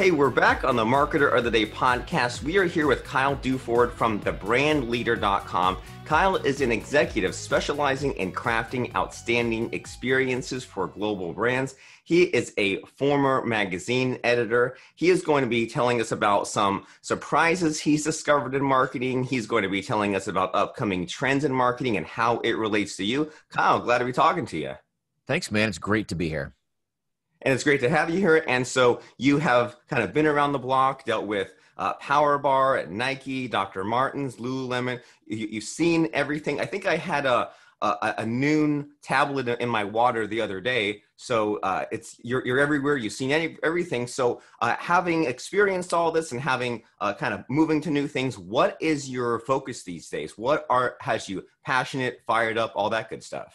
Hey, we're back on the Marketer of the Day podcast. We are here with Kyle Duford from thebrandleader.com. Kyle is an executive specializing in crafting outstanding experiences for global brands. He is a former magazine editor. He is going to be telling us about some surprises he's discovered in marketing. He's going to be telling us about upcoming trends in marketing and how it relates to you. Kyle, glad to be talking to you. Thanks, man. It's great to be here. And it's great to have you here. And so you have kind of been around the block, dealt with Power Bar at Nike, Dr. Martens, Lululemon. You've seen everything. I think I had a noon tablet in my water the other day. So you're everywhere. You've seen everything. So having experienced all this and having kind of moving to new things, what is your focus these days? What has you passionate, fired up, all that good stuff?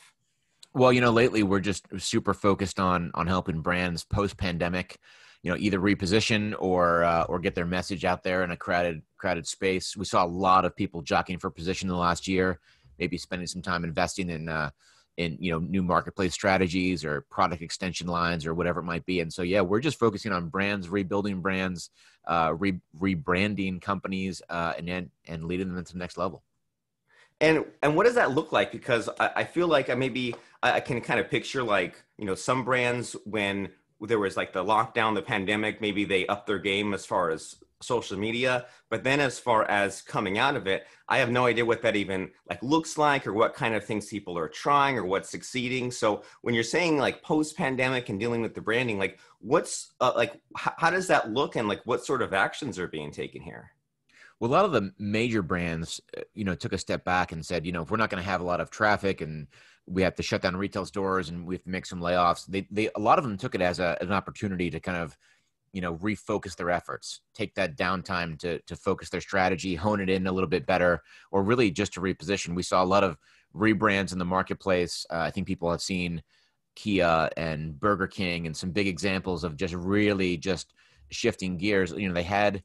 Well, lately we're just super focused on helping brands post-pandemic, either reposition or get their message out there in a crowded space. We saw a lot of people jockeying for position in the last year, maybe spending some time investing in new marketplace strategies or product extension lines or whatever it might be. And so, yeah, we're just focusing on brands, rebuilding brands, rebranding companies, and leading them to the next level. And what does that look like? Because I feel like I can kind of picture some brands when there was like the lockdown, the pandemic, maybe they upped their game as far as social media. But then as far as coming out of it, I have no idea what that even looks like or what kind of things people are trying or what's succeeding. So when you're saying post-pandemic and dealing with the branding, what's how does that look and what sort of actions are being taken here? Well, a lot of the major brands, took a step back and said, if we're not going to have a lot of traffic and we have to shut down retail stores and we have to make some layoffs, a lot of them took it as an opportunity to kind of, refocus their efforts, take that downtime to focus their strategy, hone it in a little bit better, or really just to reposition. We saw a lot of rebrands in the marketplace. I think people have seen Kia and Burger King and some big examples of just really just shifting gears. They had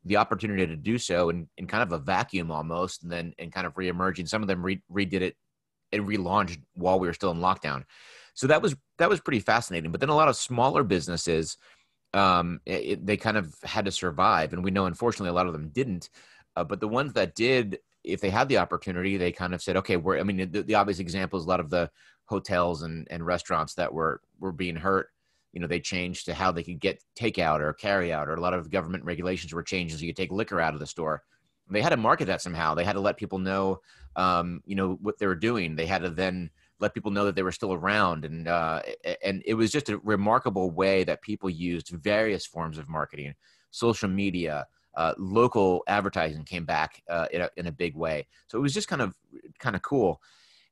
the opportunity to do so in kind of a vacuum almost, and kind of reemerging. Some of them redid it and relaunched while we were still in lockdown. So that was pretty fascinating. But then a lot of smaller businesses, they kind of had to survive. And we know, unfortunately, a lot of them didn't. But the ones that did, if they had the opportunity, they kind of said, okay, the obvious example is a lot of the hotels and restaurants that were being hurt. They changed to how they could get takeout or carry out, or a lot of government regulations were changed so you could take liquor out of the store. They had to market that somehow. They had to let people know, what they were doing. They had to then let people know that they were still around. And it was just a remarkable way that people used various forms of marketing, social media, local advertising came back in a big way. So it was just kind of cool.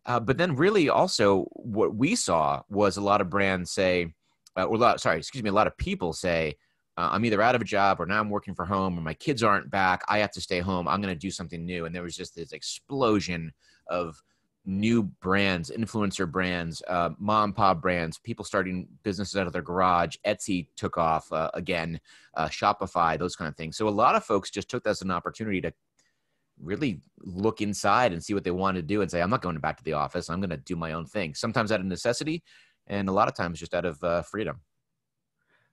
But then really also what we saw was a lot of brands say, a lot of people say, I'm either out of a job or now I'm working from home or my kids aren't back. I have to stay home. I'm going to do something new. And there was just this explosion of new brands, influencer brands, mom and pop brands, people starting businesses out of their garage. Etsy took off again, Shopify, those kind of things. So a lot of folks just took that as an opportunity to really look inside and see what they wanted to do and say, I'm not going back to the office. I'm going to do my own thing. Sometimes out of necessity, and a lot of times just out of freedom.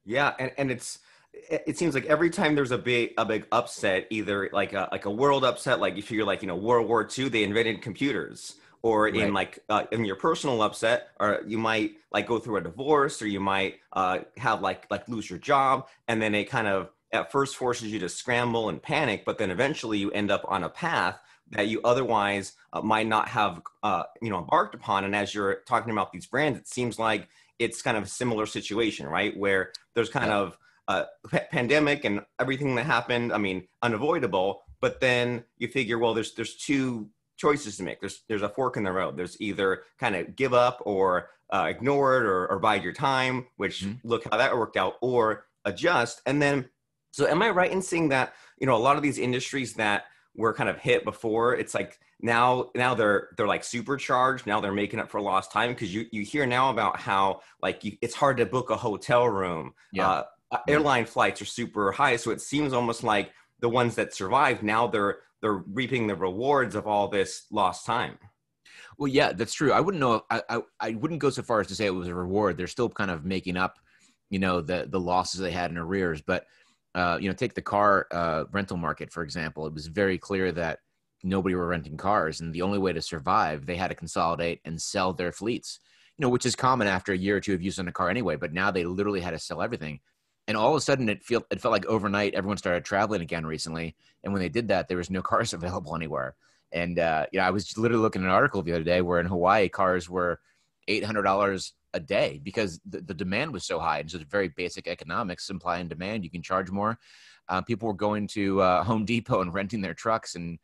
Yeah, and it seems like every time there's a big upset, either like a world upset, like if you're World War II, they invented computers, or Right. in your personal upset, or you might go through a divorce, or you might have lose your job, and then it kind of at first forces you to scramble and panic, but then eventually you end up on a path that you otherwise might not have embarked upon. And as you're talking about these brands, it seems like it's kind of a similar situation, right? Where there's kind Yeah. of pandemic and everything that happened, unavoidable, but then you figure, well, there's two choices to make. There's a fork in the road. There's either kind of give up or ignore it or bide your time, which Mm-hmm. look how that worked out, or adjust. And then, so am I right in saying that, a lot of these industries that were kind of hit before, it's like now they're supercharged. Now they're making up for lost time, because you hear now about how it's hard to book a hotel room. Yeah. Yeah. Airline flights are super high, so it seems almost like the ones that survived now they're reaping the rewards of all this lost time. Well, yeah, that's true. I wouldn't know. I wouldn't go so far as to say it was a reward. They're still kind of making up, the losses they had in arrears. But take the car rental market, for example. It was very clear that nobody were renting cars, and the only way to survive, they had to consolidate and sell their fleets, which is common after a year or two of using a car anyway. But now they literally had to sell everything. And all of a sudden, it felt like overnight, everyone started traveling again recently. And when they did that, there was no cars available anywhere. And I was literally looking at an article the other day where in Hawaii, cars were $800 a day because the demand was so high. And so it's very basic economics, supply and demand. You can charge more. People were going to Home Depot and renting their trucks and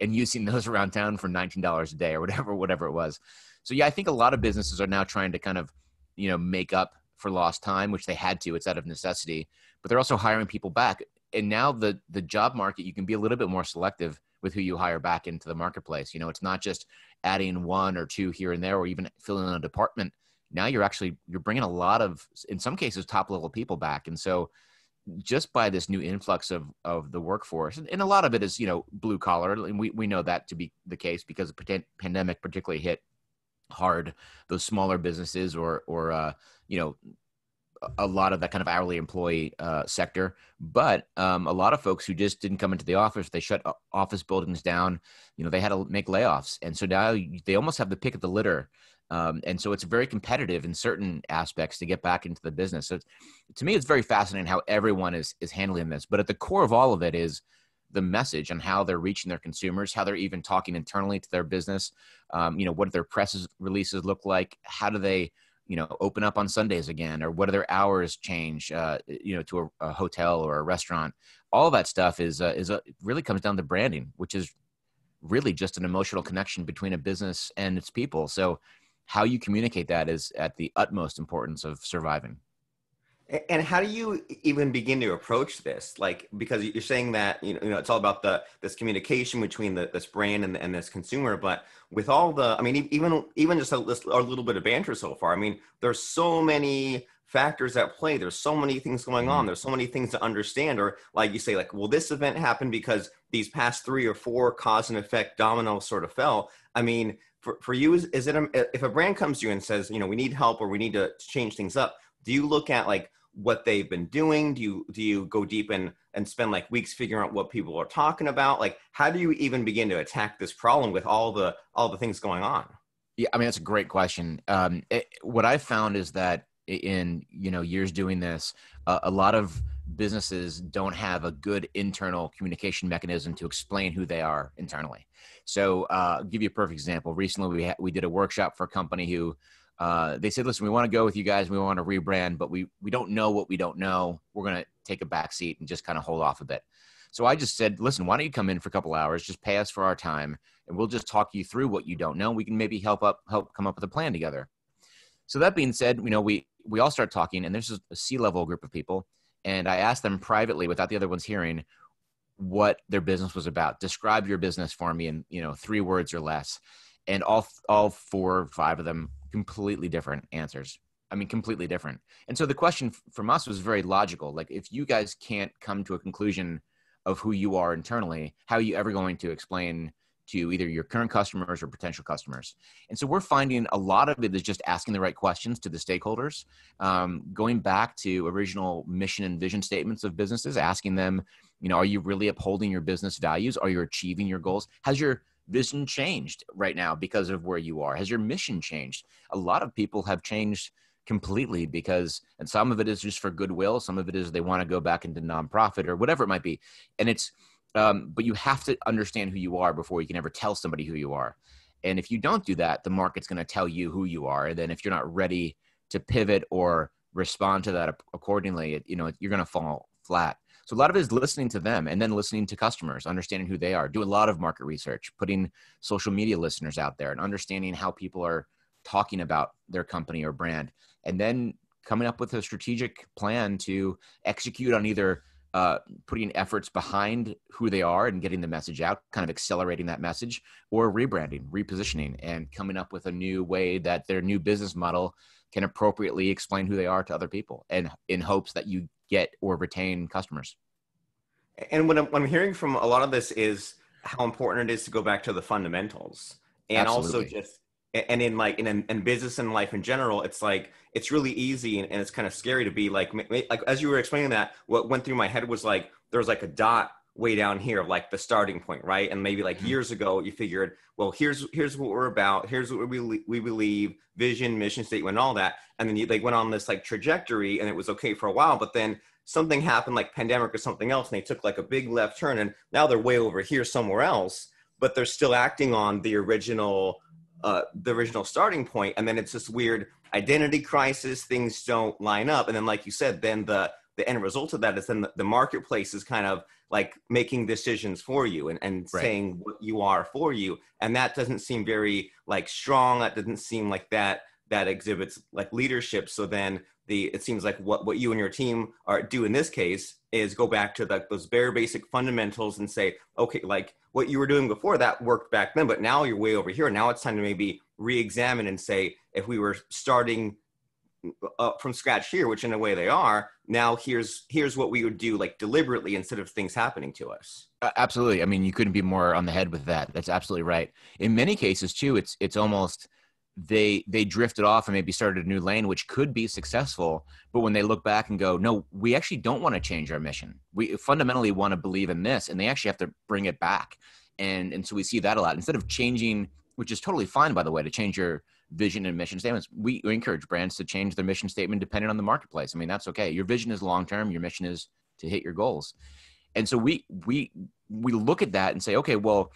using those around town for $19 a day or whatever it was. So yeah, I think a lot of businesses are now trying to kind of, make up for lost time, which they had to. It's out of necessity, but they're also hiring people back. And now the job market, you can be a little bit more selective with who you hire back into the marketplace. It's not just adding one or two here and there, or even filling in a department. Now you're bringing a lot of, in some cases, top level people back. And so just by this new influx of the workforce, and a lot of it is, blue collar. And we know that to be the case because the pandemic particularly hit hard those smaller businesses or a lot of that kind of hourly employee sector. But a lot of folks who just didn't come into the office, they shut office buildings down, they had to make layoffs. And so now they almost have the pick of the litter. And so it's very competitive in certain aspects to get back into the business. So to me, it's very fascinating how everyone is handling this. But at the core of all of it is the message and how they're reaching their consumers, how they're even talking internally to their business. What do their press releases look like? How do they, open up on Sundays again, or what do their hours change, to a hotel or a restaurant? All that stuff really comes down to branding, which is really just an emotional connection between a business and its people. So how you communicate that is at the utmost importance of surviving. And how do you even begin to approach this? Like, because you're saying that, it's all about this communication between this brand and this consumer, but with all even just a little bit of banter so far, there's so many factors at play. There's so many things going on. There's so many things to understand, or like you say, like, well, this event happened because these past 3 or 4 cause and effect domino sort of fell. For you, is it, if a brand comes to you and says, we need help or we need to change things up, do you look at like what they've been doing? Do you go deep and spend like weeks figuring out what people are talking about? Like, how do you even begin to attack this problem with all the things going on? Yeah, that's a great question. What I've found is that in years doing this, a lot of businesses don't have a good internal communication mechanism to explain who they are internally. So I'll give you a perfect example. Recently, we did a workshop for a company who they said, listen, we want to go with you guys. We want to rebrand, but we don't know what we don't know. We're going to take a back seat and just kind of hold off a bit. So I just said, listen, why don't you come in for a couple hours, just pay us for our time, and we'll just talk you through what you don't know. We can maybe help come up with a plan together. So that being said, we all start talking, and there's a C-level group of people. And I asked them privately, without the other ones hearing, what their business was about. Describe your business for me in 3 words or less. And all 4 or 5 of them completely different answers. Completely different. And so the question from us was very logical. Like, if you guys can't come to a conclusion of who you are internally, how are you ever going to explain to either your current customers or potential customers? And so we're finding a lot of it is just asking the right questions to the stakeholders, going back to original mission and vision statements of businesses, asking them, are you really upholding your business values? Are you achieving your goals? Has your vision changed right now because of where you are? Has your mission changed? A lot of people have changed completely and some of it is just for goodwill. Some of it is they want to go back into nonprofit or whatever it might be. And it's, but you have to understand who you are before you can ever tell somebody who you are. And if you don't do that, the market's going to tell you who you are. And then if you're not ready to pivot or respond to that accordingly, you're going to fall flat. So a lot of it is listening to them and then listening to customers, understanding who they are, do a lot of market research, putting social media listeners out there and understanding how people are talking about their company or brand, and then coming up with a strategic plan to execute on either putting efforts behind who they are and getting the message out, kind of accelerating that message, or rebranding, repositioning, and coming up with a new way that their new business model can appropriately explain who they are to other people, and in hopes that you get or retain customers. And what I'm hearing from a lot of this is how important it is to go back to the fundamentals, and Absolutely. also just and in like in business and life in general, it's like it's really easy and it's kind of scary to be like as you were explaining that, what went through my head was like there was like a dot way down here of like the starting point, right? And maybe like Mhm. years ago you figured, well, here's what we're about, here's what we believe, vision, mission statement, and all that, and then they went on this like trajectory and it was okay for a while, but then something happened like pandemic or something else and they took like a big left turn and now they're way over here somewhere else, but they're still acting on the original starting point, and then it's this weird identity crisis. Things don't line up, and then, like you said, then the end result of that is then the marketplace is kind of like making decisions for you and Right. saying what you are for you, and that doesn't seem very like strong. That doesn't seem like that exhibits like leadership. So then it seems like what you and your team are do in this case is go back to those bare basic fundamentals and say, okay, like what you were doing before that worked back then, but now you're way over here. Now it's time to maybe re-examine and say, if we were starting from scratch here, which in a way they are, now here's what we would do like deliberately instead of things happening to us. Absolutely. I mean, you couldn't be more on the head with that. That's absolutely right. In many cases, too, it's almost they drifted off and maybe started a new lane, which could be successful. But when they look back and go, no, we actually don't want to change our mission. We fundamentally want to believe in this, and they actually have to bring it back. And so we see that a lot. Instead of changing, which is totally fine, by the way, to change your vision and mission statements, we encourage brands to change their mission statement depending on the marketplace. I mean, that's okay. Your vision is long term. Your mission is to hit your goals. And so we look at that and say, okay, well,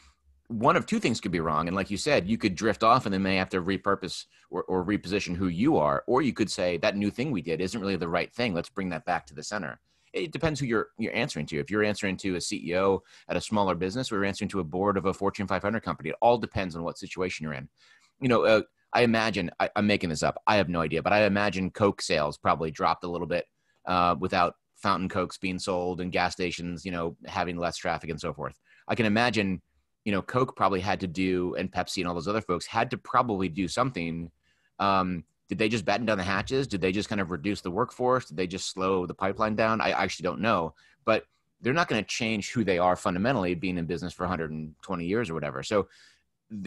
one of two things could be wrong. And like you said, you could drift off and then may have to repurpose or reposition who you are. Or you could say that new thing we did isn't really the right thing. Let's bring that back to the center. It depends who you're answering to. If you're answering to a CEO at a smaller business or you're answering to a board of a Fortune 500 company, it all depends on what situation you're in. You know, I imagine, I'm making this up, I have no idea, but I imagine Coke sales probably dropped a little bit without fountain Cokes being sold and gas stations, you know, having less traffic and so forth. I can imagine, you know, Coke probably had to do, and Pepsi and all those other folks had to probably do something. Did they just batten down the hatches? Did they just kind of reduce the workforce? Did they just slow the pipeline down? I actually don't know, but they're not going to change who they are fundamentally, being in business for 120 years or whatever. So,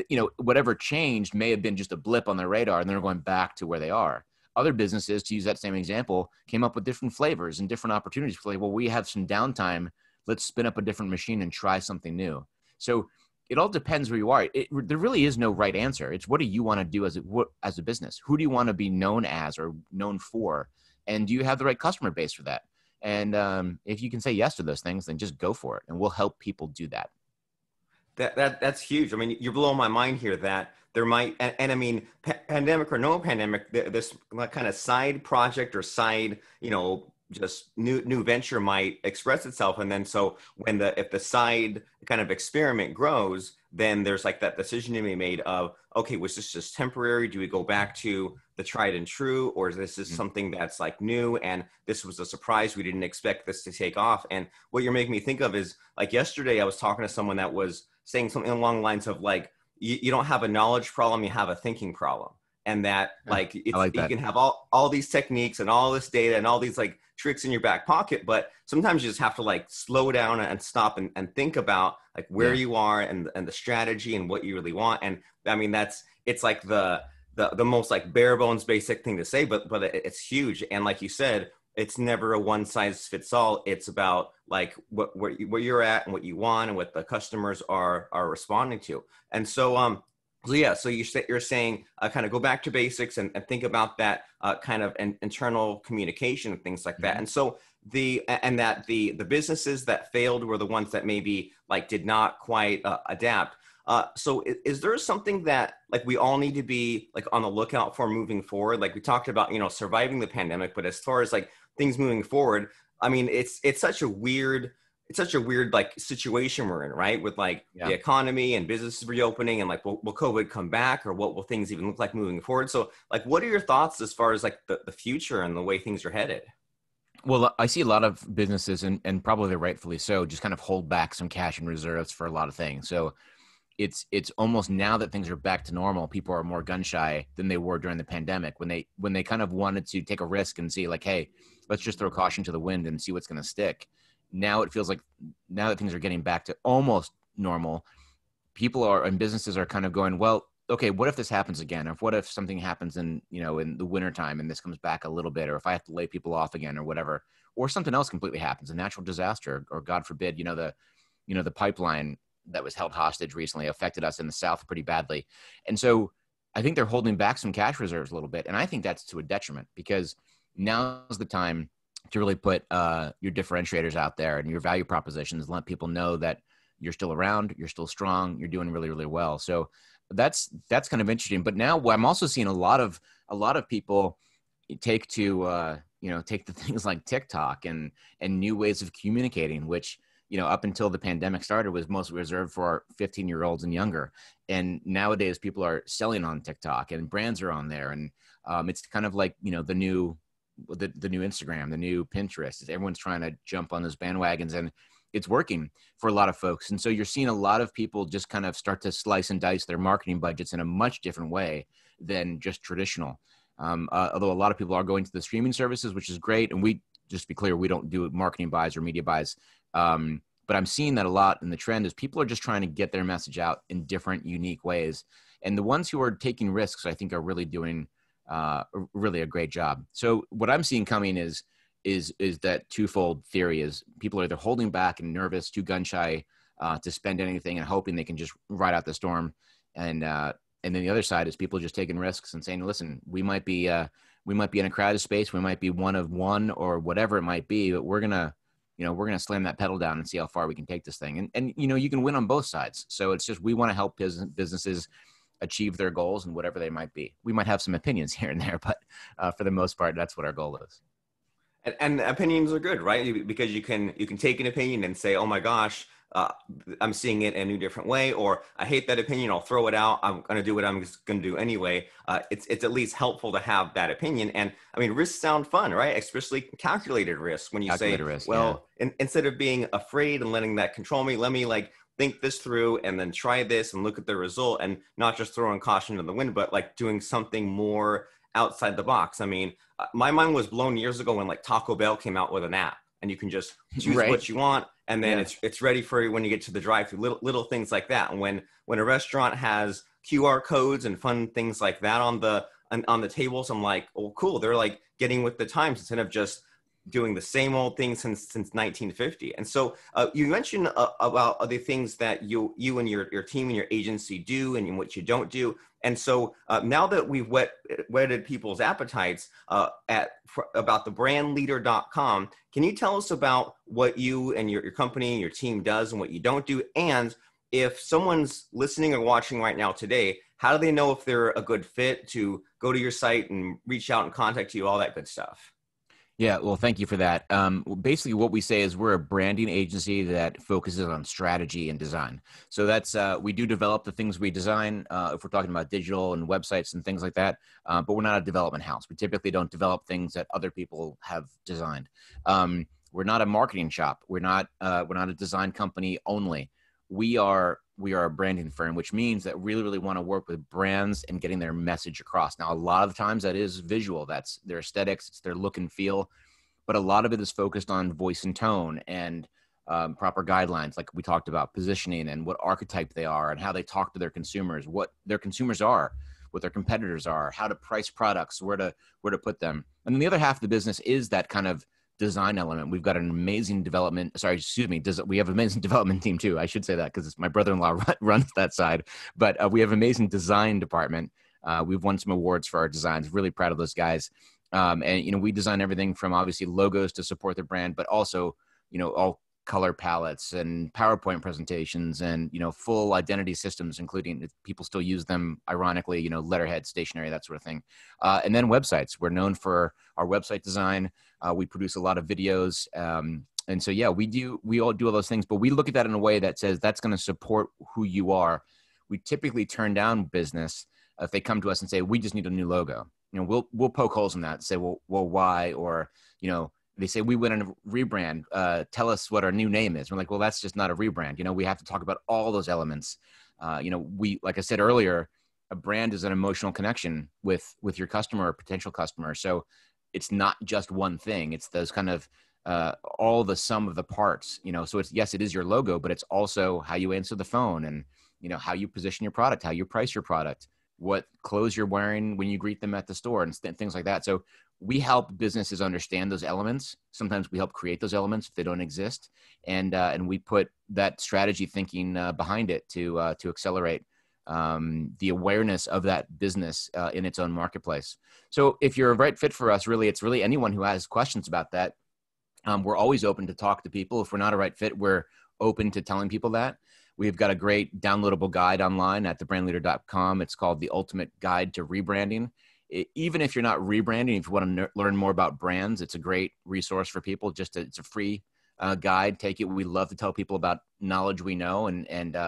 you know, whatever changed may have been just a blip on their radar and they're going back to where they are. Other businesses, to use that same example, came up with different flavors and different opportunities for like, well, we have some downtime. Let's spin up a different machine and try something new. So it all depends where you are. There really is no right answer. It's what do you want to do as a business? Who do you want to be known as or known for? And do you have the right customer base for that? And if you can say yes to those things, then just go for it. And we'll help people do that. That's huge. I mean, you're blowing my mind here that there might, and I mean, pandemic or no pandemic, this kind of side project or side, you know, just new venture might express itself. And then so if the side kind of experiment grows, then there's like that decision to be made of, okay, was this just temporary? Do we go back to the tried and true, or is this just something that's like new and this was a surprise? We didn't expect this to take off. And what you're making me think of is like yesterday I was talking to someone that was saying something along the lines of like, you don't have a knowledge problem, you have a thinking problem. And that like I it's like you that. can have all these techniques and all this data and all these like tricks in your back pocket, but sometimes you just have to like slow down and stop and think about like where Yeah. you are and the strategy and what you really want. And I mean it's like the most like bare bones basic thing to say, but it's huge. And like you said, it's never a one size fits all. It's about like where you're at and what you want and what the customers are responding to. And so yeah, so you're saying kind of go back to basics and think about that kind of internal communication and things like that. Mhm. And so the businesses that failed were the ones that maybe like did not quite adapt. So is there something that like we all need to be like on the lookout for moving forward? Like we talked about, you know, surviving the pandemic, but as far as like things moving forward, I mean, it's such a weird like situation we're in, right? With like Yeah. the economy and businesses reopening and like, will COVID come back or what will things even look like moving forward? So like, what are your thoughts as far as like the future and the way things are headed? Well, I see a lot of businesses, and probably rightfully so, just kind of hold back some cash and reserves for a lot of things. So it's almost now that things are back to normal, people are more gun shy than they were during the pandemic when they kind of wanted to take a risk and see like, hey, let's just throw caution to the wind and see what's going to stick. Now it feels like now that things are getting back to almost normal, people are and businesses are kind of going, well, okay, what if this happens again? Or what if something happens in, in the wintertime and this comes back a little bit, or if I have to lay people off again or whatever, or something else completely happens, a natural disaster, or God forbid, the pipeline that was held hostage recently affected us in the South pretty badly. And so I think they're holding back some cash reserves a little bit. And I think that's to a detriment, because now's the time to really put your differentiators out there and your value propositions, and let people know that you're still around, you're still strong, you're doing really, really well. So that's kind of interesting. But now I'm also seeing a lot of people take to take the things like TikTok and new ways of communicating, which up until the pandemic started was mostly reserved for 15-year-olds and younger. And nowadays people are selling on TikTok and brands are on there. And it's kind of like, the new Instagram, the new Pinterest. Everyone's trying to jump on those bandwagons, and it's working for a lot of folks. And so you're seeing a lot of people just kind of start to slice and dice their marketing budgets in a much different way than just traditional. Although a lot of people are going to the streaming services, which is great. And we, just to be clear, we don't do marketing buys or media buys. But I'm seeing that a lot. And the trend is people are just trying to get their message out in different, unique ways. And the ones who are taking risks, I think, are really doing really a great job. So what I'm seeing coming is that twofold theory: is people are either holding back and nervous, too gun shy to spend anything, and hoping they can just ride out the storm. And then the other side is people just taking risks and saying, listen, we might be in a crowded space. We might be one of one or whatever it might be, but we're going to slam that pedal down and see how far we can take this thing. And you can win on both sides. So it's just, we want to help businesses achieve their goals and whatever they might be. We might have some opinions here and there, but for the most part, that's what our goal is. And opinions are good, right? Because you can take an opinion and say, oh my gosh, I'm seeing it in a new different way, or I hate that opinion, I'll throw it out, I'm going to do what I'm just going to do anyway. It's at least helpful to have that opinion. And I mean, risks sound fun, right? Especially calculated risks, when you say, well, instead of being afraid and letting that control me, let me like think this through and then try this and look at the result, and not just throwing caution to the wind, but like doing something more outside the box. I mean, my mind was blown years ago when like Taco Bell came out with an app, and you can just choose what you want, and then it's ready for you when you get to the drive-thru. Little things like that. And when a restaurant has QR codes and fun things like that on the tables, I'm like, oh, cool. They're like getting with the times instead of just doing the same old thing since 1950. And so you mentioned about other things that you and your team and your agency do and what you don't do. And so now that we've whetted people's appetites about the brandleader.com, can you tell us about what you and your company and your team does and what you don't do? And if someone's listening or watching right now today, how do they know if they're a good fit to go to your site and reach out and contact you, all that good stuff? Yeah, well, thank you for that. Basically, what we say is we're a branding agency that focuses on strategy and design. So that's we do develop the things we design if we're talking about digital and websites and things like that. But we're not a development house. We typically don't develop things that other people have designed. We're not a marketing shop. We're not a design company only. We are a branding firm, which means that we really want to work with brands and getting their message across. Now, a lot of times that is visual. That's their aesthetics, it's their look and feel. But a lot of it is focused on voice and tone and proper guidelines, like we talked about, positioning and what archetype they are and how they talk to their consumers, what their consumers are, what their competitors are, how to price products, where to put them. And then the other half of the business is that kind of design element. We've got an amazing we have an amazing development team too. I should say that because my brother-in-law runs that side, but we have an amazing design department. We've won some awards for our designs. Really proud of those guys. And, we design everything from obviously logos to support the brand, but also, all color palettes and PowerPoint presentations and, full identity systems, including if people still use them, ironically, letterhead, stationery, that sort of thing. And then websites. We're known for our website design. We produce a lot of videos. And so, yeah, we all do all those things, but we look at that in a way that says that's going to support who you are. We typically turn down business if they come to us and say, we just need a new logo. We'll poke holes in that and say, well, why? Or, they say we went on a rebrand. Tell us what our new name is. We're like, well, that's just not a rebrand. We have to talk about all those elements. Like I said earlier, a brand is an emotional connection with your customer or potential customer. So it's not just one thing. It's those kind of all the sum of the parts. So yes, it is your logo, but it's also how you answer the phone and how you position your product, how you price your product, what clothes you're wearing when you greet them at the store and things like that. So we help businesses understand those elements. Sometimes we help create those elements if they don't exist. And we put that strategy thinking behind it to accelerate the awareness of that business in its own marketplace. So if you're a right fit for us, really, it's really anyone who has questions about that. We're always open to talk to people. If we're not a right fit, we're open to telling people that. We've got a great downloadable guide online at thebrandleader.com. It's called The Ultimate Guide to Rebranding. Even if you're not rebranding, if you want to learn more about brands, it's a great resource for people. It's a free guide. Take it. We love to tell people about knowledge we know. And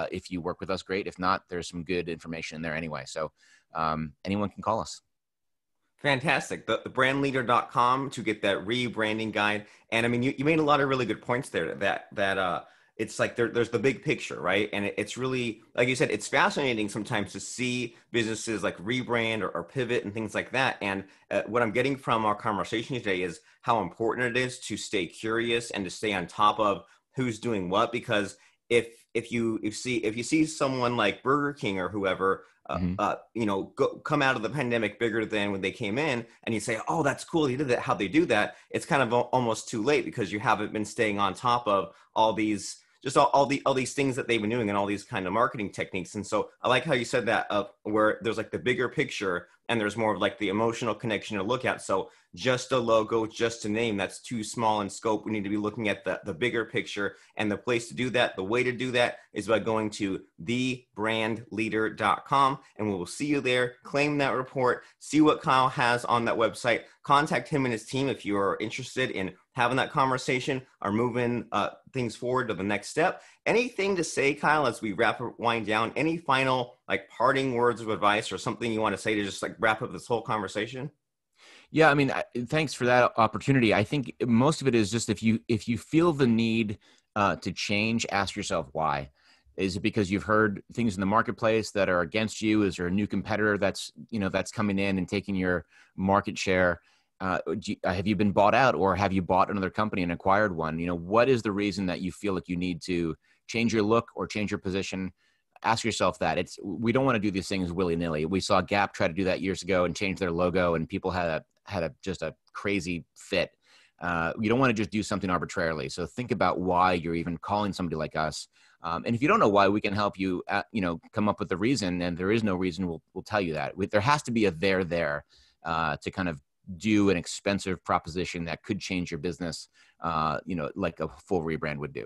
if you work with us, great. If not, there's some good information in there anyway. So anyone can call us. Fantastic. The brandleader.com to get that rebranding guide. And I mean, you made a lot of really good points there that it's like there's the big picture, right? And it's really, like you said, it's fascinating sometimes to see businesses like rebrand or pivot and things like that. And what I'm getting from our conversation today is how important it is to stay curious and to stay on top of who's doing what. Because if you see someone like Burger King or whoever, come out of the pandemic bigger than when they came in, and you say, oh, that's cool, you did that, how'd they do that? It's kind of almost too late because you haven't been staying on top of all these things that they've been doing and all these kind of marketing techniques. And so I like how you said that, where there's like the bigger picture and there's more of like the emotional connection to look at. So just a logo, just a name, that's too small in scope. We need to be looking at the bigger picture. And the place to do that, the way to do that is by going to thebrandleader.com, and we will see you there. Claim that report, see what Kyle has on that website. Contact him and his team if you are interested in having that conversation or moving things forward to the next step. Anything to say, Kyle, as we wind down? Any final like parting words of advice or something you want to say to just like wrap up this whole conversation? Yeah, I mean, thanks for that opportunity. I think most of it is just if you feel the need to change, ask yourself why. Is it because you've heard things in the marketplace that are against you? Is there a new competitor that's coming in and taking your market share? Have you been bought out, or have you bought another company and acquired one? What is the reason that you feel like you need to change your look or change your position? Ask yourself that. We don't want to do these things willy-nilly. We saw Gap try to do that years ago and change their logo, and people had just a crazy fit. You don't want to just do something arbitrarily. So think about why you're even calling somebody like us. And if you don't know why, we can help you, come up with the reason. And there is no reason. We'll tell you that. There has to be a there to kind of do an expensive proposition that could change your business, like a full rebrand would do.